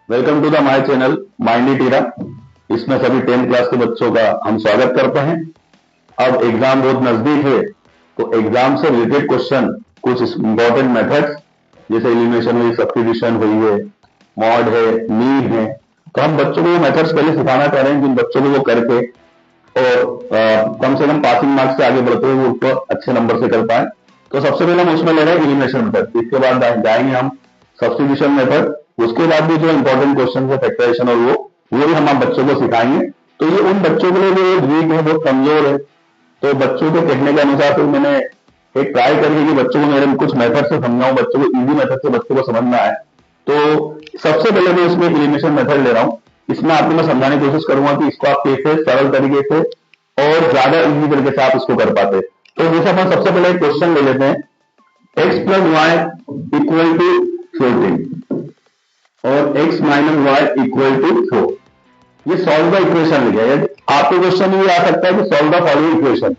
Welcome to the my channel माइंडी टीरा। इसमें सभी 10th क्लास के बच्चों का हम स्वागत करते हैं। अब एग्जाम बहुत नजदीक है, तो एग्जाम से रिलेटेड क्वेश्चन, कुछ इंपॉर्टेंट मेथड्स जैसे एलिमिनेशन हुई, सब्स्टिट्यूशन हुई है, मॉड है, मीन है, तो हम बच्चों को वो मेथड्स पहले सिखाना चाह रहे हैं जिन बच्चों को वो करके और कम से कम पासिंग मार्क्स से आगे बढ़ते हुए वो उसको अच्छे नंबर से कर पाए। तो सबसे पहले हम उसमें ले रहे हैं एलिमिनेशन मेथड, इसके बाद जाएंगे हम सब्स्टिट्यूशन मेथड, उसके बाद भी जो इंपॉर्टेंट क्वेश्चन है फैक्टराइजेशन और वो भी हम बच्चों को सिखाएंगे। तो ये उन बच्चों के लिए जो वीक है, बहुत कमजोर है, तो बच्चों के कहने के अनुसार फिर मैंने एक ट्राई करके कि बच्चों को मेरे कुछ मेथड से समझाऊं, बच्चों को इजी मेथड से बच्चों को समझ में आए। तो सबसे पहले मैं इसमें एलिमिनेशन मेथड ले रहा हूं। इसमें आपको मैं समझाने की कोशिश करूंगा कि इसको आप कैसे सरल तरीके से और ज्यादा इजी तरीके से आप इसको कर पाते। तो जैसे अपन सबसे पहले एक क्वेश्चन ले लेते हैं, x plus y equal to 14 और x minus y equal to 4। ये सॉल्व द इक्वेशन लिखा है। आपको क्वेश्चन ये आ सकता है कि सॉल्व द फॉलोइंग इक्वेशन।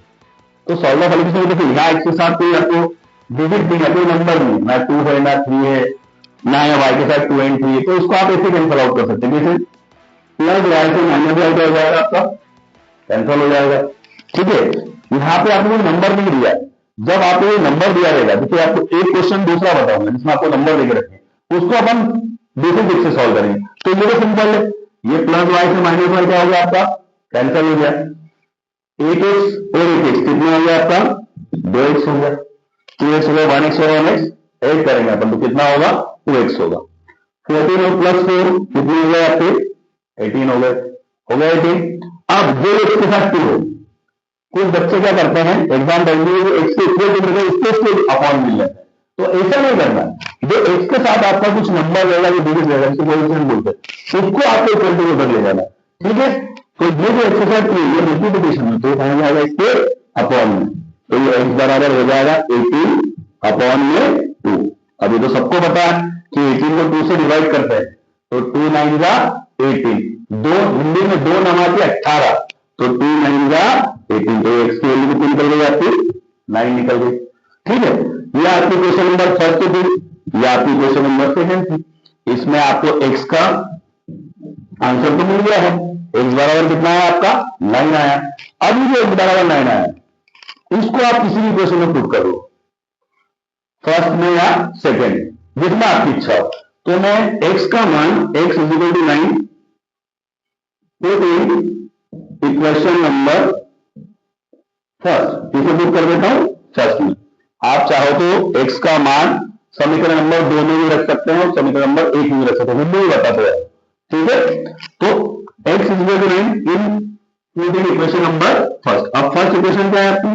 तो सॉल्व द फॉलोइंग इक्वेशन देखिए, यहाँ x के साथ कोई आपको डिजिट नहीं है, कोई नंबर नहीं, ना 2 है ना 3 है, ना या y के साथ 2 एंड 3 है, तो इसको आप ऐसे कैंसिल आउट कर सकते हैं। जैसे प्लस वाई से माइनस वाई क्या हो जाएगा, आपका कैंसिल हो जाएगा। ठीक है, यहाँ पे आपको कोई नंबर नहीं दिया। जब आपको ये नंबर दिया रहेगा, जैसे आपको एक क्वेश्चन दूसरा बताऊंगा जिसमें आपको नंबर देकर रखे, उसको अपन बेसिक से सॉल्व करेंगे। तो ये तो सिंपल है, ये प्लस वाई से माइनस वाई क्या हो गया, आपका कैंसिल हो गया। 8x और 8x कितना हो गया आपका, 2x हो गया। 2x हो गया, 1x और 1x ऐड करेंगे अपन तो कितना होगा, 2x होगा। 14 और प्लस 4 कितने हो गए आपके, 18 हो गए, हो गया 18। अब जो x के साथ 2 है, कुछ बच्चे क्या करते हैं एग्जाम टाइम में एक्स के इक्वल टू इसको अपॉन मिल जाता है, तो ऐसा नहीं करना। जो एक्स के साथ आपका कुछ नंबर रहेगा, जो डिजिट रहेगा, इसको कोएफिशिएंट बोलते हैं, उसको आपको इक्वल टू में ले जाना। ठीक है, तो ये जो एक्सरसाइज की ये मल्टीप्लिकेशन में तो कहा जाएगा इसके अपॉन में, तो ये एक्स बराबर हो जाएगा 18 अपॉन में 2। अभी तो सबको पता है कि 18 को 2 से डिवाइड करते हैं, तो 2 9 जा 18, दो हिंदी में 2 नमा के 18, तो 2 9 जा 18, तो एक्स की वैल्यू कितनी निकल गई आपकी, 9 निकल गई। ठीक है, ये आपकी क्वेश्चन नंबर फर्स्ट थी, ये आपकी क्वेश्चन नंबर सेकंड थी। इसमें आपको एक्स का आंसर तो मिल गया है, एक्स बराबर कितना है आपका 9 आया। अब ये एक्स बराबर 9 आया, इसको आप किसी भी क्वेश्चन में पुट कर लो, फर्स्ट में या सेकंड में, जितना आपकी इच्छा हो। तो मैं एक्स का मान x equal to 9 equation number first इसे पुट कर देता हूं फर्स्ट में। आप चाहो तो x का मान समीकरण नंबर 2 में भी रख सकते हैं और समीकरण नंबर 1 में भी रख सकते हैं, वो भी बताते हैं। ठीक है, तो x equal to 9 in equation number first. अब फर्स्ट इक्वेशन क्या है आपकी,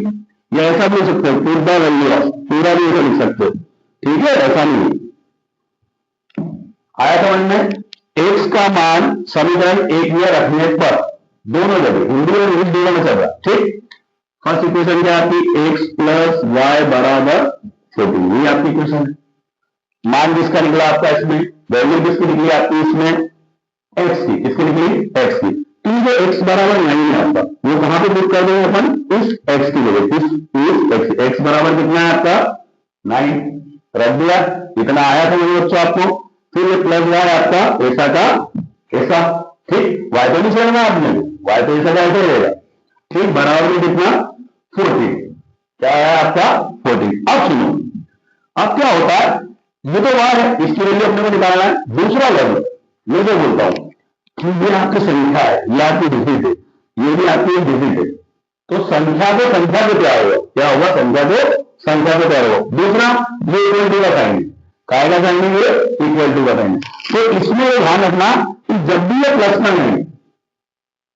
या ऐसा भी लिख सकते हो, पुट द वैल्यू ऑफ, पूरा भी ऐसा लिख सकते हो। ठीक है, ऐसा नहीं आया समझ में। x का मान समीकरण 1 में रखने पर दोनों जगह हिंदी और इंग्लिश दोनों में चल रहा है। ठीक, फर्स्ट इक्वेशन क्या आपकी, x प्लस वाई बराबर 14, ये आपकी इक्वेशन है। मान किसका निकला आपका इसमें, वैल्यू किसकी निकली आपकी इसमें, x की, किसकी निकली, x की। तो जो x बराबर 9 है आपका, वो कहां पे पुट कर देंगे अपन, इस x की जगह, इस x बराबर कितना है आपका 9, रख दिया, इतना आया था मेरे बच्चों आपको। फिर ये प्लस वाई आपका ऐसा का ऐसा, ठीक, वाई तो नहीं छोड़ना आपने, वाई तो ऐसा का ऐसा रहेगा। ठीक, बराबर में कितना 14, क्या है आपका 14। अब सुनो, अब क्या होता है, ये तो वाई है, इसकी वैल्यू अपने को निकालना है। दूसरा लेवल मैं जो बोलता हूं कि ये आपकी संख्या है, ये आपकी डिजिट है, ये भी आपकी एक डिजिट है, तो संख्या को क्या होगा, क्या होगा, संख्या को क्या होगा। दूसरा ये इक्वल टू का साइन, कायदा साइन ये इक्वल टू का साइन। तो इसमें ध्यान रखना कि जब भी ये प्लस का नहीं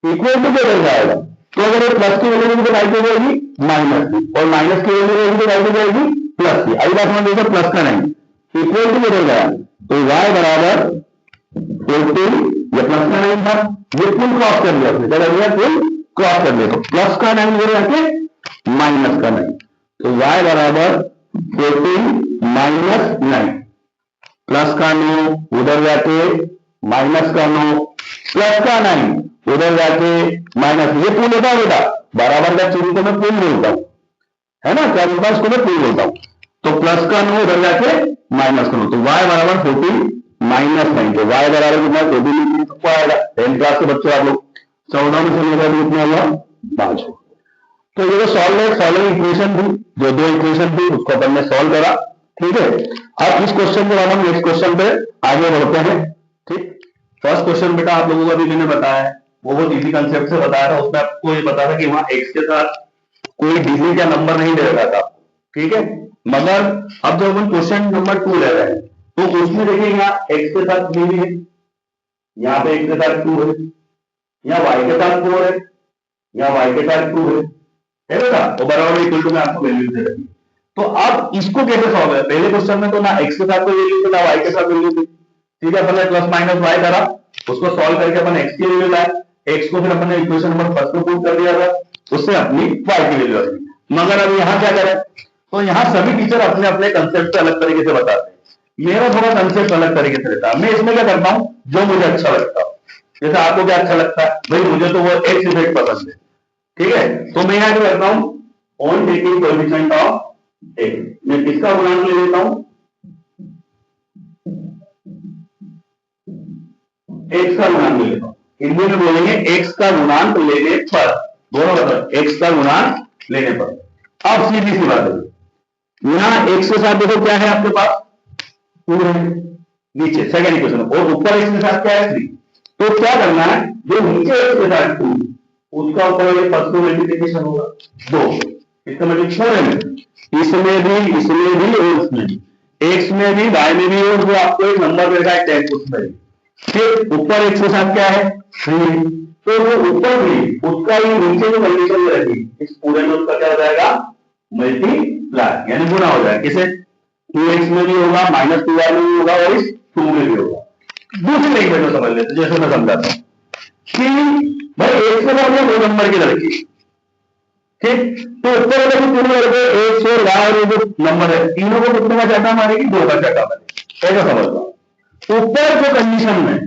इक्वल टू बदल जाएगा, तो अगर ये प्लस की वैल्यू तो राइट हो जाएगी माइनस की, और माइनस की वैल्यू तो राइट हो जाएगी प्लस की। आई बात समझ लीजिए, प्लस का नहीं इक्वल टू बदल गया, तो y बराबर 14, ये प्लस का नहीं था, ये फुल क्रॉस कर दिया, क्या कर दिया, फुल क्रॉस कर दिया, तो प्लस का नहीं ये जाके माइनस का नहीं, तो y बराबर 14 माइनस 9, प्लस का 9 उधर जाके माइनस का 9, प्लस का 9 उधर जाके माइनस, ये पुल होता है बेटा, बराबर का चिन्ह को मैं पुल बोलता हूं, है ना, क्या बोलता हूं, इसको मैं पुल बोलता हूं। तो प्लस का 9 उधर जाके माइनस का 9, तो y बराबर 14 -9 तो y बराबर कितना, 14 सबको आएगा। 10th क्लास के बच्चों आप लोग 14 में चलेगा तो कितना हुआ 5। तो ये जो सॉल्विंग इक्वेशन थी, जो दो इक्वेशन थी उसको अपन ने सॉल्व करा। ठीक है, अब इस क्वेश्चन के बाद हम नेक्स्ट क्वेश्चन पे आगे बढ़ते हैं। ठीक, फर्स्ट क्वेश्चन बेटा आप लोगों को अभी मैंने बताया है, वो बहुत इजी कंसेप्ट से बताया था। उसमें आपको ये पता था कि वहां x के साथ कोई डिजिट या नंबर नहीं दे रखा था। ठीक है, मगर अब जब अपन क्वेश्चन नंबर 2 ले रहे हैं तो उसमें देखिए यहाँ x के साथ 3 भी है, यहाँ पे x के साथ 2 है, यहाँ y के साथ 4 है, यहाँ y के साथ 2 है बेटा, तो बराबर इक्वल टू में आपको वैल्यू दे रखी है। तो अब इसको कैसे सॉल्व है, पहले क्वेश्चन में तो ना x के साथ कोई वैल्यू थी ना y के साथ वैल्यू थी। ठीक है, अपन ने प्लस माइनस y करा, उसको सॉल्व करके अपन x की वैल्यू लाए, x को फिर अपन ने इक्वेशन नंबर फर्स्ट में पुट कर दिया था, उससे अपनी y की वैल्यू आई। मगर अब यहाँ क्या करें, तो यहाँ सभी टीचर अपने अपने कंसेप्ट से अलग तरीके से बताते हैं। मेरा थोड़ा कंसेप्ट अलग तरीके से रहता है। मैं इसमें क्या करता हूँ, जो मुझे अच्छा लगता है। जैसे आपको क्या अच्छा लगता है, भाई मुझे तो वो एक्स इफेक्ट पसंद है। ठीक है, तो मैं यहाँ क्या करता हूँ, on taking coefficient of x, मैं किसका गुणांक ले लेता हूँ, एक्स का गुणांक ले लेता हूँ। हिंदी में बोलेंगे एक्स का गुणांक लेने पर, दोनों मतलब एक्स का गुणांक लेने पर। अब सीधी सी बात है, यहाँ एक्स के साथ देखो क्या है आपके पास 2 है नीचे सेकंड इक्वेशन, और ऊपर एक्स के साथ क्या है 3। तो क्या करना है, जो नीचे एक्स के साथ 2 उसका ऊपर ये फर्स्ट मल्टीप्लिकेशन होगा 2, इसका मतलब 4 है, इसमें भी और इसमें भी, एक्स में भी वाई में भी, और जो आपको एक नंबर मिलेगा 10 उसमें भी। फिर ऊपर एक्स के साथ क्या है 3, तो वो ऊपर भी उसका ही नीचे जो कंडीशन रहेगी इस पूरे में उसका क्या हो जाएगा मल्टीप्लाई, यानी गुना हो जाएगा। किसे 2x में भी होगा, -2y में भी होगा, और इस 2 में भी होगा। दूसरी लैंग्वेज में समझ लेते, जैसे मैं समझाता हूँ कि भाई एक से बाद 2 नंबर की लड़की, ठीक, तो ऊपर वाले को 3 लड़के एक्स और वाई और जो नंबर है तीनों को कितने का चाटा मारेगी, 2 का चाटा मारेगी। ऐसा समझ लो। ऊपर जो कंडीशन में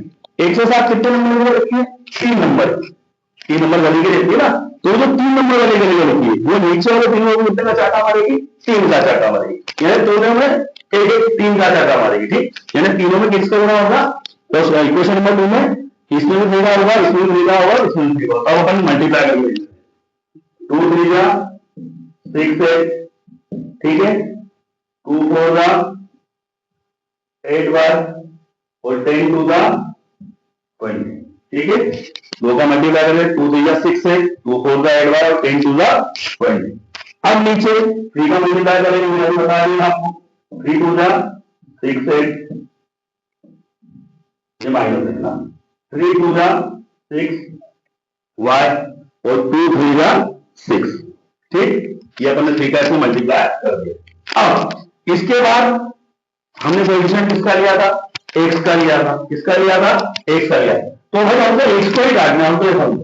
एक से साथ कितने नंबर रहती है, 3 नंबर, 3 नंबर गली की रहती है ना, तो जो 3 नंबर वाली गली रहती है वो नीचे वाले तीनों को कितने का चाटा मारेगी, 3 का चाटा मारेगी। यानी दोनों में एक 3 का चाटा मारेगी। ठीक, यानी तीनों में किसका गुना होगा, तो इक्वेशन नंबर 2 में इसमें भी 3 होगा, इसमें भी 3 होगा, इसमें भी 3 होगा। अब अपन मल्टीप्लाई करेंगे 2 3 जा 6 है, ठीक है, 2 4 जा 8 बार और 10 2 जा 20। ठीक है, 2 का मल्टीप्लाई करें 2 3 जा 6 है, 2 4 जा 8 बार और 10 2 जा 20। अब नीचे 3 का मल्टीप्लाई करेंगे, मैंने बता दिया आपको 3 2 जा 6 है, ये माइनस देखना 3 2 जा 6 y और 2 3 जा 6। ठीक, ये अपन ने 3 का इसमें मल्टीप्लाई कर दिया। अब इसके बाद हमने कोएफिशिएंट किसका लिया था, x का लिया था, किसका लिया था, x का लिया। तो भाई हमको x को ही काटना है, हमको ये समझो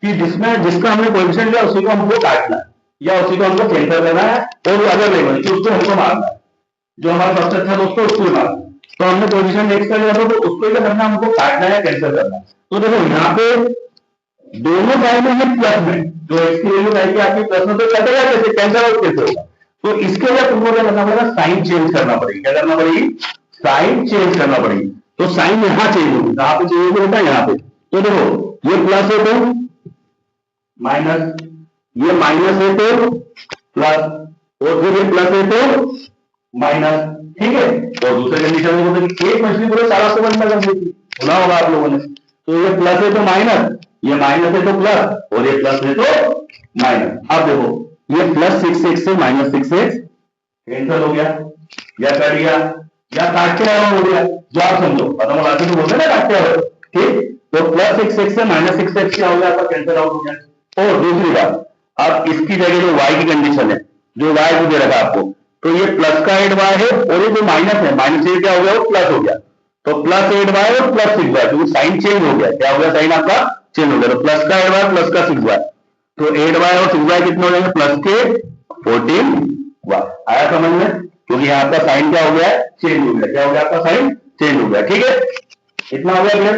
कि जिसमें जिसका हमने कोएफिशिएंट लिया उसी को हमको काटना है या उसी को हमको कैंसिल करना है, और अगर लेवल कि उसको हमको मारना है, जो हमारा सबसे अच्छा दोस्त है उसको मारना है। तो हमने कोएफिशिएंट x का लिया था, तो उसको क्या करना है, हमको काटना है या कैंसिल करना है। तो देखो यहाँ पे दोनों साइड में ये प्लस में, जो x की वैल्यू आएगी आपकी प्लस में, तो कटेगा कैसे, कैंसिल आउट कैसे होगा। तो इसके लिए तुमको क्या करना पड़ेगा, साइन चेंज करना पड़ेगी। क्या करना पड़ेगी, साइन चेंज करना पड़ेगी। तो साइन यहां चेंज होगी, कहां पे चेंज होगा, यहाँ पे। तो देखो ये प्लस है तो माइनस, ये माइनस है तो प्लस, और फिर ये प्लस है तो माइनस। ठीक है, और दूसरे कंडीशन में बोलते एक मछली पूरे सारा से बनना कर देती, सुना होगा आप लोगों ने। तो ये प्लस है तो माइनस, ये माइनस है तो प्लस, और ये प्लस है तो माइनस। अब देखो ये प्लस 6x से माइनस 6x कैंसिल हो गया या कट गया या काट के आया हो गया, जो आप समझो खत्म हो जाती तो बोलते ना काट के आया। ठीक, तो प्लस 6x से माइनस 6x क्या हो गया, आपका कैंसिल आउट हो गया। और दूसरी बात, अब इसकी जगह जो y की कंडीशन है, जो y को दे रखा आपको, तो ये प्लस का 8y है, और ये जो माइनस है, माइनस से क्या हो गया, वो प्लस हो गया। तो प्लस 8y और प्लस 6y, तो साइन चेंज हो गया। क्या हो गया, साइन आपका चेंज हो गया। तो प्लस का 8y प्लस का 6y, तो 8y और 6y कितने हो जाएंगे, प्लस के 14y। आया समझ में, क्योंकि यहाँ आपका साइन क्या हो गया, चेंज हो गया। क्या हो गया, आपका साइन चेंज हो गया। ठीक है, इतना हो गया क्लियर।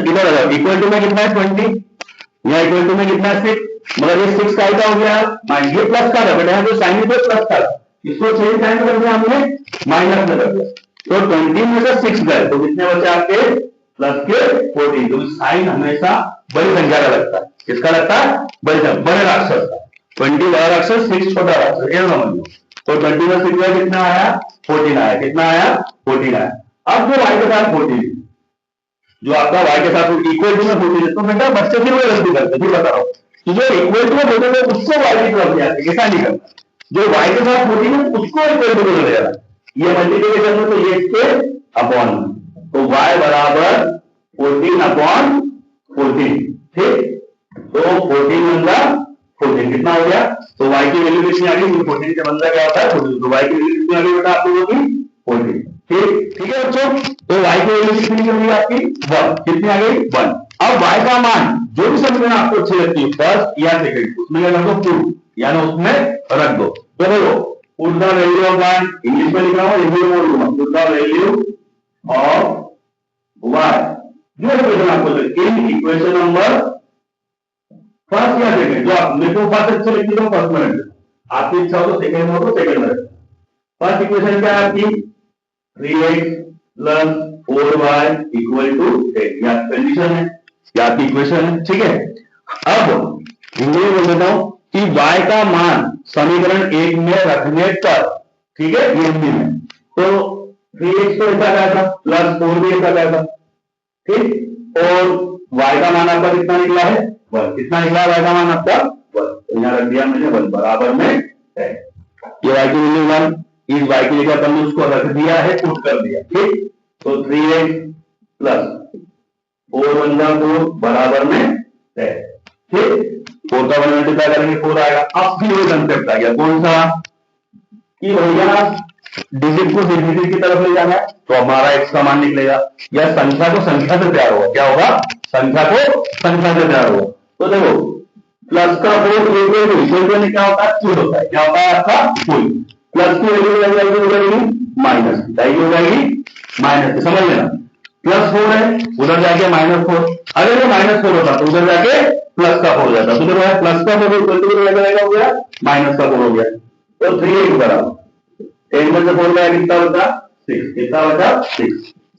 इधर आ जाओ, इक्वल टू में कितना है 20, यहाँ इक्वल टू में कितना है 6, मगर ये 6 का क्या हो गया, ये प्लस का था बेटा, जो साइन में प्लस का था, इसको चेंज कर दिया हमने, माइनस में कर दिया। तो 20 में से 6 गए तो कितने बचे आपके प्लस के 14। तो साइन हमेशा बड़ी संख्या का लगता है। किसका लगता है? बड़े राक्षस का। 20 बड़ा राक्षस, 6 छोटा राक्षस, ये समझ लो। तो 20 में 6 गए कितना आया? 14 आया। कितना आया? 14 आया। अब जो y के साथ 14, जो आपका y के साथ इक्वल टू में 14, तो बेटा बच्चे फिर वो गलती करते, फिर बता रहा हूं कि जो इक्वल टू में 14 है उसको y की तरफ ले आते, ऐसा नहीं करना। जो y के साथ 14 है उसको इक्वल टू में ले जाना। ये मल्टीप्लिकेशन में तो ये इसके अपॉन, तो y बराबर 14 अपॉन 14, ठीक। तो 14 बंदा 14 कितना हो गया? तो y की वैल्यू कितनी आ गई? 14 का बंदा क्या होता है? 14। तो y की वैल्यू कितनी आ गई बेटा आप लोगों की? 14, ठीक है बच्चों। तो y की वैल्यू कितनी होगी आपकी? 1। कितनी आ गई? 1। अब y का मान जो भी समीकरण आपको अच्छी लगती है, फर्स्ट या सेकंड, उसमें क्या कर दो? पुट, यानी उसमें रख दो। तो देखो, put the value of y, English में लिख रहा हूं, हिंदी में बोल दूंगा, put the value of y, जो इक्वेशन आपको इन इक्वेशन नंबर फर्स्ट या सेकंड, जो आप मेरे को फर्स्ट अच्छे लिखती हो फर्स्ट में रख दो, आपकी इच्छा हो तो सेकंड में हो तो सेकंड में रख दो। फर्स्ट इक्वेशन क्या है आपकी? 3x plus 4y equal to 10, यह कंडीशन है, यह आपकी इक्वेशन है, ठीक है। अब हिंदी में बोल देता हूं कि y का मान समीकरण 1 में रखने पर, ठीक है, ये हिंदी में, तो 3x तो ऐसा गया था, प्लस 4 भी ऐसा गया था, ठीक। और y का मान आपका कितना निकला है? 1। कितना निकला y का मान आपका? 1। तो यहां रख दिया मैंने 1 बराबर में है। ये y की वैल्यू 1, इस y की जगह पर उसको रख दिया है, पुट कर दिया, ठीक। तो 3x प्लस 4 1 4 बराबर में है, ठीक। 4 का 1 मल्टीप्लाई करेंगे 4 आएगा। अब फिर वो कंसेप्ट आ गया, कौन सा? कि भैया डिजिट को डिजिट की तरफ ले जाना है तो हमारा x का मान निकलेगा, या संख्या को संख्या से प्यार होगा। क्या होगा? संख्या को संख्या से प्यार होगा। तो देखो, प्लस का 4 इक्वल में क्या होता है? फुल होता है। क्या होता है आपका? फुल। प्लस की वैल्यू हो जाएगी माइनस, वैल्यू हो जाएगी माइनस, समझ लेना। प्लस 4 है, उधर जाके -4, अगर ये -4 होता तो उधर जाके प्लस का 4 हो जाता, तो देखो प्लस का 4 इक्वल टू हो गया माइनस का 4 हो गया। तो 3x बराबर 10 में से 4 गया, कितना बचा? 6। कितना बचा? 6।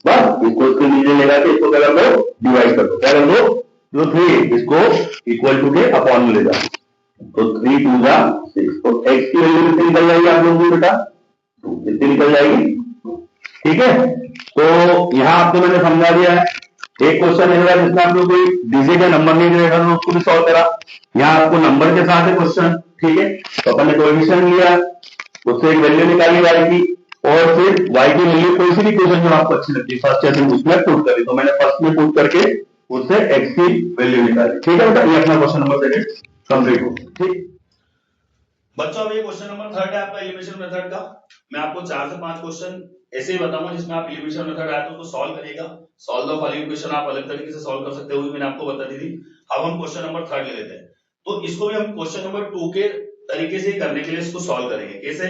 बस इसको इसके नीचे लगा के इसको क्या कर दो? डिवाइड कर दो। क्या कर दो? जो 3 इसको इक्वल टू के अपॉन में ले जाओ, तो 3 2 जा 6। तो x की वैल्यू कितनी निकल जाएगी आप लोगों की बेटा? 2। कितनी निकल जाएगी? ठीक है। तो यहां आपको मैंने समझा दिया है। एक क्वेश्चन है जिसमें आप लोग कोई डिजिट या नंबर नहीं दिया था, उसको भी सॉल्व करा। यहाँ आपको नंबर के साथ है क्वेश्चन, ठीक है। तो अपन ने कोएफिशिएंट लिया, उससे एक वैल्यू निकाली y की, और फिर y की वैल्यू कोई सी भी क्वेश्चन जो आपको अच्छी लगती है फर्स्ट या सेकंड उसमें पुट करी। तो मैंने फर्स्ट में पुट करके उससे x की वैल्यू निकाली, ठीक है बेटा। ये अपना क्वेश्चन नंबर सेकंड कंप्लीट हो, ठीक। बच्चों अब ये क्वेश्चन नंबर 3 है आपका एलिमिनेशन मेथड का। मैं आपको 4 से 5 क्वेश्चन ऐसे ही बताऊंगा जिसमें आप एलिमिनेशन मेथड आया तो उसको सॉल्व करिएगा। सॉल्व द फॉलोइंग क्वेश्चन आप अलग तरीके से सॉल्व कर सकते हो, मैंने आपको बता दी थी। अब हम क्वेश्चन नंबर 3 ले लेते हैं, तो इसको भी हम क्वेश्चन नंबर 2 के तरीके से करने के लिए इसको सॉल्व करेंगे। कैसे?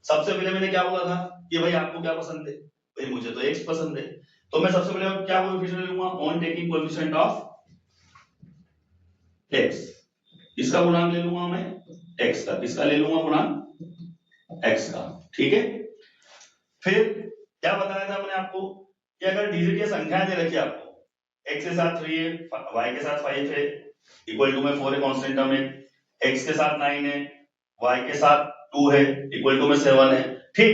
सबसे पहले मैंने क्या बोला था कि भाई आपको क्या पसंद है? भाई मुझे तो x पसंद है, तो मैं सबसे पहले क्या कोएफिशिएंट लूंगा? On taking coefficient of x, इसका गुणांक ले लूंगा मैं x का, इसका ले लूंगा गुणांक x का, ठीक है। फिर क्या बताया था मैंने आपको कि अगर डिजिट या संख्याएं दे रखी है आपको, x के साथ 3 है, y के साथ 5 है, इक्वल टू में 4 है कांस्टेंट टर्म है, x के साथ 9 है, y के साथ 2 है, इक्वल टू में 7 है, ठीक।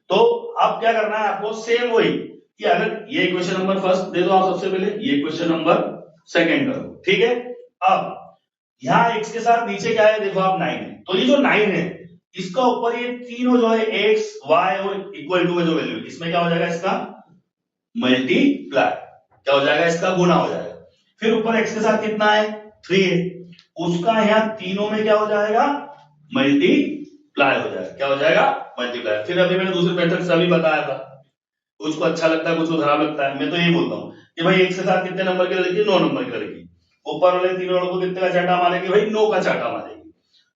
तो अब क्या करना है आपको? सेम वही कि अगर ये इक्वेशन नंबर फर्स्ट दे दो आप सबसे पहले, ये इक्वेशन नंबर सेकंड करो, ठीक है। अब यहां x के साथ नीचे क्या है देखो आप 9 है, तो ये जो 9 है इसका ऊपर ये तीनों जो है x y और इक्वल टू में जो वैल्यू, इसमें क्या हो जाएगा? इसका मल्टीप्लाई, क्या हो जाएगा? इसका गुना हो जाएगा। फिर ऊपर x के साथ कितना है? 3 है, उसका यहां तीनों में क्या हो जाएगा? मल्टीप्लाई हो जाएगा। क्या हो जाएगा? मल्टीप्लाई। फिर अभी मैंने दूसरे मेथड से अभी बताया था, कुछ को अच्छा लगता है कुछ को खराब लगता है। मैं तो यही बोलता हूँ कि भाई x के साथ कितने नंबर की लड़की? 9 नंबर की लड़की। ऊपर वाले तीनों लड़कों को कितने का चाटा मारेगी? भाई 9 का चाटा मारेगी।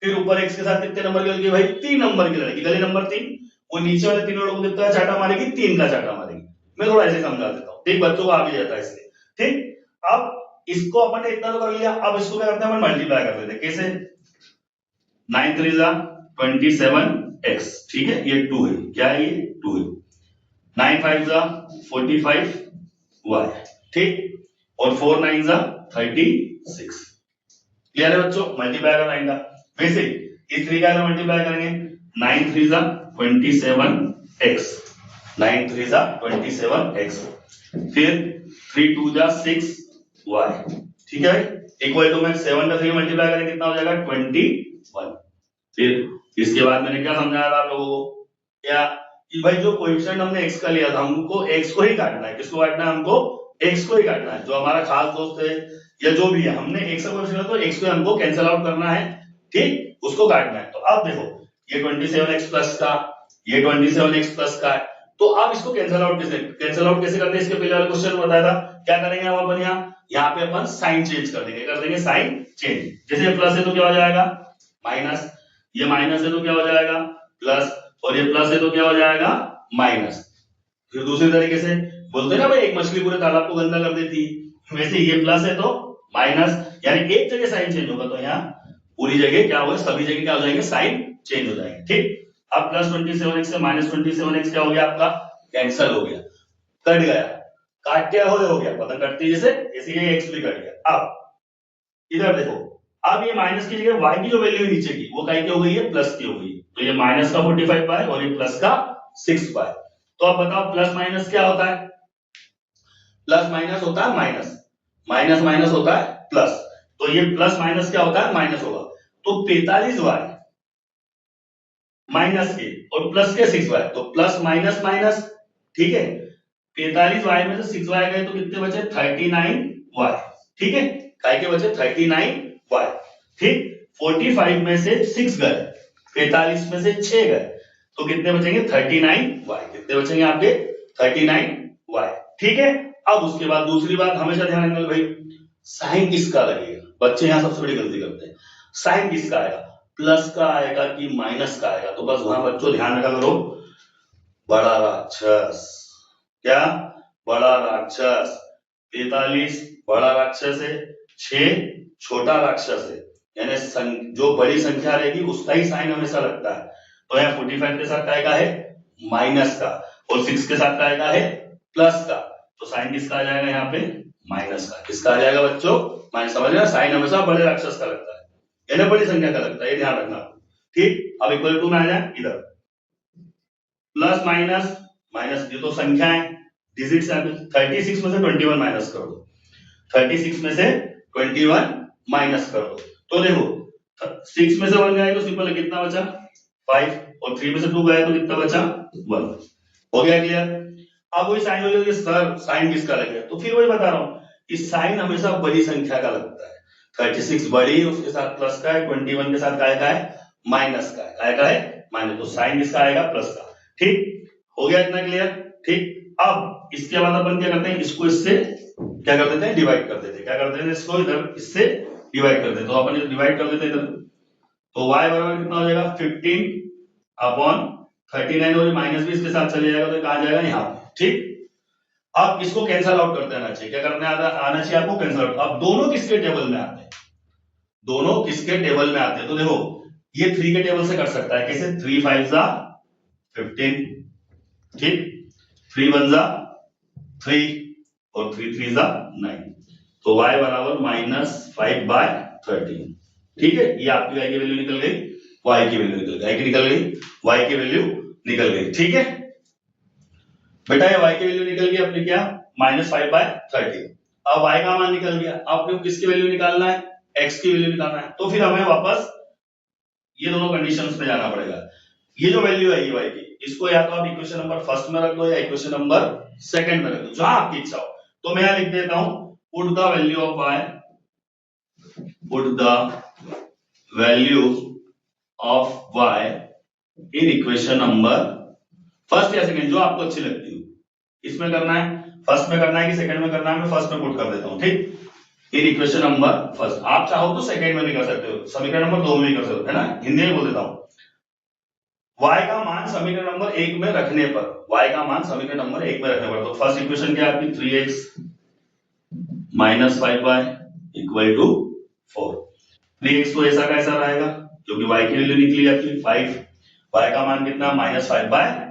फिर ऊपर x के साथ कितने नंबर की लड़की? भाई 3 नंबर की लड़की, गली नंबर 3। वो नीचे वाले तीनों लोगों को कितना चाटा मारेगी? 3 का चाटा मारेगी। मैं थोड़ा ऐसे समझा देता हूँ, ठीक, बच्चों को आ भी जाता है इसलिए, ठीक। अब इसको अपन ने इतना तो कर लिया, अब इसको क्या करते हैं? अपन मल्टीप्लाई कर देते हैं। कैसे? 9 3 जा 27x, ठीक है, ये 2 है, क्या है? ये 2 है। 9 5 जा 45 y, ठीक, और 4 9 जा 36। क्लियर है बच्चों? मल्टीप्लाई करना इनका, वैसे इस तरीके से मल्टीप्लाई करेंगे। 9 3 जा 27x, 9 3 जा 27x, फिर 3 2 जा 6y, ठीक है भाई, इक्वल टू में 7 का 3 मल्टीप्लाई करेंगे कितना हो जाएगा 21। फिर इसके बाद मैंने क्या समझाया था आप लोगों को, क्या कि भाई जो कोएफिशिएंट हमने x का लिया था हमको x को ही काटना है। किसको काटना है? हमको x को ही काटना है। जो हमारा खास दोस्त है या जो भी है, हमने x का कोएफिशिएंट तो x को हमको कैंसिल आउट करना है, ठीक, उसको काटना है। तो अब देखो ये 27x प्लस का, ये 27x प्लस का है, तो अब इसको कैंसिल आउट कैसे करते हैं? इसके पहले वाले क्वेश्चन में बताया था। क्या करेंगे हम अपन यहाँ पे अपन साइन चेंज कर देंगे साइन चेंज। जैसे ये प्लस है तो क्या हो जाएगा माइनस, ये माइनस है तो क्या हो जाएगा प्लस, और ये प्लस है तो क्या हो जाएगा माइनस। फिर दूसरी तरीके से बोलते हैं ना भाई, एक मछली पूरे तालाब को गंदा कर देती है, वैसे ये प्लस है तो माइनस, यानी एक जगह साइन चेंज होगा तो यहाँ पूरी जगह क्या होगा, सभी जगह क्या हो जाएंगे, साइन चेंज हो जाएंगे, ठीक। अब प्लस 27x से माइनस 27x क्या हो गया आपका, कैंसिल हो गया, कट गया, काटते हो गया, पतंग कटती जैसे, ऐसे ये x भी कट गया। अब इधर देखो, अब ये माइनस की जगह y की जो वैल्यू है नीचे की, वो काय की हो गई है, प्लस की हो गई है। तो ये माइनस का 45 पाई और ये प्लस का 6 पाई। तो अब बताओ प्लस माइनस क्या होता है? प्लस माइनस होता है माइनस, माइनस माइनस होता है प्लस, तो ये प्लस माइनस क्या होता है, माइनस होगा। तो 45y माइनस के और प्लस के 6y, तो प्लस माइनस माइनस, ठीक है। 45y में से 6y गए तो कितने बचे, 39y, ठीक है, काय के बचे 39y, ठीक। 45 में से 6 गए, 45 में से 6 गए, तो कितने बचेंगे 39y, कितने बचेंगे आपके 39y, ठीक है। अब उसके बाद दूसरी बात हमेशा ध्यान रखना भाई, साइन किसका लगेगा। बच्चे यहाँ सबसे बड़ी गलती करते हैं, साइन किसका आएगा, प्लस का आएगा कि माइनस का आएगा। तो बस वहां बच्चों ध्यान रखा करो, बड़ा राक्षस, क्या बड़ा राक्षस, 43 बड़ा राक्षस है, 6 छोटा राक्षस है, यानी जो बड़ी संख्या रहेगी उसका ही साइन हमेशा लगता है। तो यहाँ 45 के साथ काय का है, माइनस का, और 6 के साथ काय का है, प्लस का। तो साइन किसका आ जाएगा यहाँ पे, माइनस का। किसका आ जाएगा बच्चों, माइनस। समझ रहे, साइन हमेशा बड़े राक्षस का लगता है, यानी बड़ी संख्या का लगता है, ये ध्यान रखना, ठीक। अब इक्वल टू में आ जाए, इधर प्लस माइनस माइनस, ये तो संख्या है, डिजिट्स है, 36 में से 21 माइनस कर दो, 36 में से 21 माइनस कर दो। तो देखो 6 में से 1 गया तो सिंपल है, कितना बचा 5, और 3 में से 2 गया तो कितना बचा 1। हो गया क्लियर। अब वही साइन हो गया, सर साइन किसका लगेगा, तो फिर वही बता रहा हूँ, इस साइन हमेशा बड़ी संख्या का लगता है। 36 बड़ी, उसके साथ प्लस का है, 21 के साथ काय का है, माइनस का है, काय का है माइनस, तो साइन किसका आएगा, प्लस का, ठीक। हो गया इतना क्लियर, ठीक। अब इसके बाद अपन क्या करते हैं, इसको इससे क्या कर देते हैं, डिवाइड कर देते हैं। क्या करते हैं, इसको इधर इससे डिवाइड कर देते हैं। तो अपन इधर डिवाइड कर देते हैं इधर, तो y बराबर कितना हो जाएगा 15 अपॉन 39, और माइनस भी इसके साथ चले जाएगा तो कहां जाएगा, यहाँ पे, ठीक। अब इसको कैंसिल आउट करते आना चाहिए। क्या करने आना चाहिए आपको, कैंसिल आउट। अब दोनों किसके टेबल में आते हैं, दोनों किसके टेबल में आते हैं, तो देखो ये 3 के टेबल से कर सकता है, कैसे, 3 5 जा 15, ठीक, 3 1 जा 3, और 3 3 जा 9, तो y बराबर -5/13, ठीक है। ये आपकी y की वैल्यू निकल गई, y की वैल्यू निकल गई, निकल गई, y की वैल्यू निकल गई, ठीक है बेटा। ये y की वैल्यू निकल गई अपने, क्या -5/13। अब y का मान निकल गया, आपने किसकी वैल्यू निकालना है, x की वैल्यू निकालना है। तो फिर हमें वापस ये दोनों कंडीशंस में जाना पड़ेगा। ये जो वैल्यू है ये y की, इसको या तो आप इक्वेशन नंबर फर्स्ट में रख दो या इक्वेशन नंबर सेकंड में रख दो, जहां आपकी इच्छा हो। तो मैं यहां लिख देता हूं, put the value of y, put the value of y in equation number first या सेकंड, जो आपको अच्छी लगती हो। इसमें करना है, फर्स्ट में करना है कि सेकंड में करना है, मैं फर्स्ट में पुट कर देता हूं, ठीक। इन इक्वेशन नंबर फर्स्ट, आप चाहो तो सेकंड में भी कर सकते हो, समीकरण नंबर 2 में भी कर सकते हो, है ना, हिंदी में बोल देता हूं। y का मान समीकरण नंबर 1 में रखने पर, y का मान समीकरण नंबर 1 में रखने पर, तो फर्स्ट इक्वेशन क्या है आपकी, 3x - 5y = 4। 3x तो ऐसा कैसा रहेगा, क्योंकि y की वैल्यू निकली आपकी 5, y का मान कितना -5/13,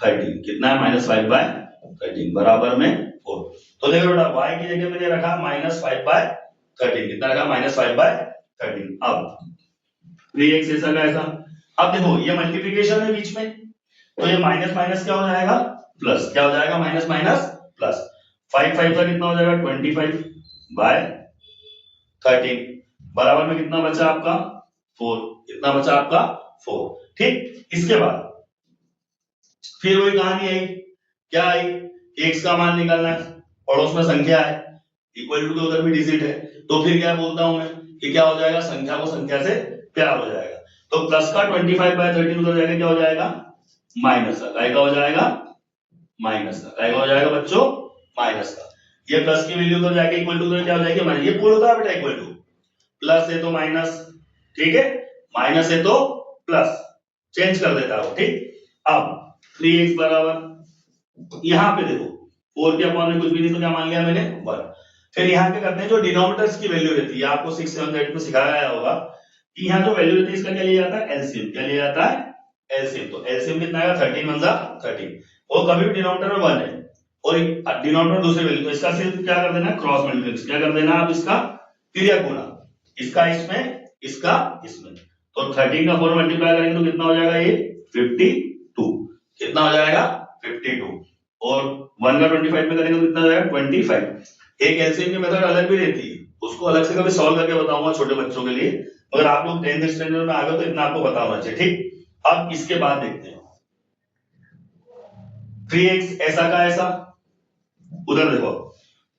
13 कितना है -5/13 बराबर में 4। तो देखो बेटा y की जगह मैंने रखा -5/13 कितना रखा -5/13। अब 3x ऐसा का ऐसा। अब देखो ये मल्टीप्लिकेशन है बीच में, तो ये माइनस माइनस क्या हो जाएगा प्लस, क्या हो जाएगा माइनस माइनस प्लस। 5 5 का कितना हो जाएगा 25/13 बराबर में कितना बचा आपका 4, कितना बचा आपका 4। ठीक, इसके बाद फिर वही कहानी आई, क्या आई, x का मान निकालना है, पड़ोस में संख्या है, इक्वल टू के उधर भी डिजिट है, तो फिर क्या बोलता हूं मैं कि क्या हो जाएगा, संख्या को संख्या से प्यार हो जाएगा। तो प्लस का 25/13 उधर जाएगा क्या हो जाएगा माइनस का, काय का हो जाएगा माइनस का, काय का हो जाएगा बच्चों माइनस का। ये प्लस की वैल्यू उधर जाके इक्वल टू उधर क्या हो जाएगी माइनस, ये पूर्ण होता है बेटा इक्वल टू, प्लस है तो माइनस, ठीक है, माइनस है तो प्लस, चेंज कर देता हूं। ठीक, अब 3x बराबर यहां पे देखो 4 के अपॉन में कुछ भी नहीं तो क्या मान लिया मैंने 1। फिर यहां क्या करते हैं, जो डिनोमिनेटर्स की वैल्यू रहती है, आपको 6 7 8 में सिखाया गया होगा कि यहां जो वैल्यू रहती है इसका क्या लिया जाता है एलसीएम, क्या लिया जाता है एलसीएम। तो एलसीएम कितना आएगा 13 1 जा 13, और कभी भी डिनोमिनेटर में 1 है और डिनोमिनेटर दूसरी वैल्यू, तो इसका सिर्फ क्या कर देना क्रॉस मल्टीप्लिकेशन, क्या कर देना आप इसका क्रिया गुणा, इसका इसमें इसका इसमें। तो 13 का 4 मल्टीप्लाई करेंगे तो कितना हो जाएगा ये 52, कितना हो जाएगा 52, और 1 का 25 में करेंगे तो कितना हो जाएगा 25। एक एलसीएम की मेथड अलग भी रहती है, उसको अलग से कभी सॉल्व करके बताऊंगा छोटे बच्चों के लिए, मगर आप लोग 10th स्टैंडर्ड में आ गए तो इतना आपको पता होना चाहिए। ठीक, अब इसके बाद देखते हैं 3x ऐसा का ऐसा, उधर देखो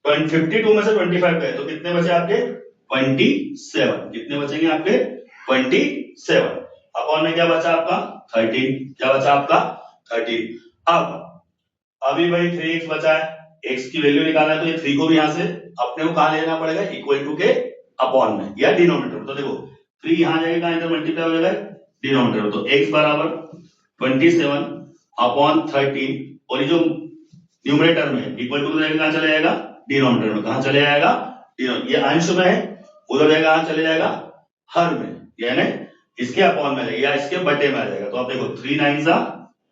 52 में से 25 गए तो कितने बचे आपके 27, कितने बचेंगे आपके 27, अपॉन में क्या बचा आपका 13, क्या बचा आपका 13। अब अभी भाई 3x बचा है, x की वैल्यू निकालना है तो ये 3 को भी यहां से अपने को कहां लेना पड़ेगा इक्वल टू के अपॉन में या डिनोमिनेटर। तो देखो 3 यहां जाएगा, इधर मल्टीप्लाई हो जाएगा डिनोमिनेटर, तो x बराबर 27 अपॉन 13, और ये जो न्यूमरेटर में इक्वल टू जाएगा कहां चले जाएगा डिनोमिनेटर में, कहां चले जाएगा ये अंश में है, उधर जाएगा कहां चले जाएगा हर में, यानी इसके अपॉन में या इसके बटे में आ जाएगा। तो आप देखो 3 9 जा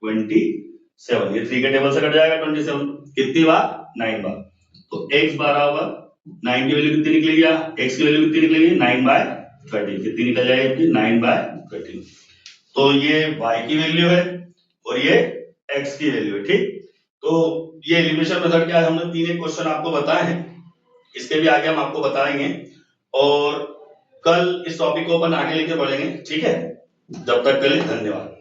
27, ये 3 के टेबल से कट जाएगा 27, कितनी बार 9 बार। तो x बराबर 9 की वैल्यू कितनी निकलेगी, x की वैल्यू कितनी निकलेगी 9/13, कितनी निकल जाएगी 9/13। तो ये y की वैल्यू है और ये x की वैल्यू है। ठीक, तो ये एलिमिनेशन मेथड क्या है, हमने 3 क्वेश्चन आपको बताए हैं, इसके भी आगे हम आपको बताएंगे और कल इस टॉपिक को अपन आगे लेके बढ़ेंगे। ठीक है, जब तक के लिए धन्यवाद।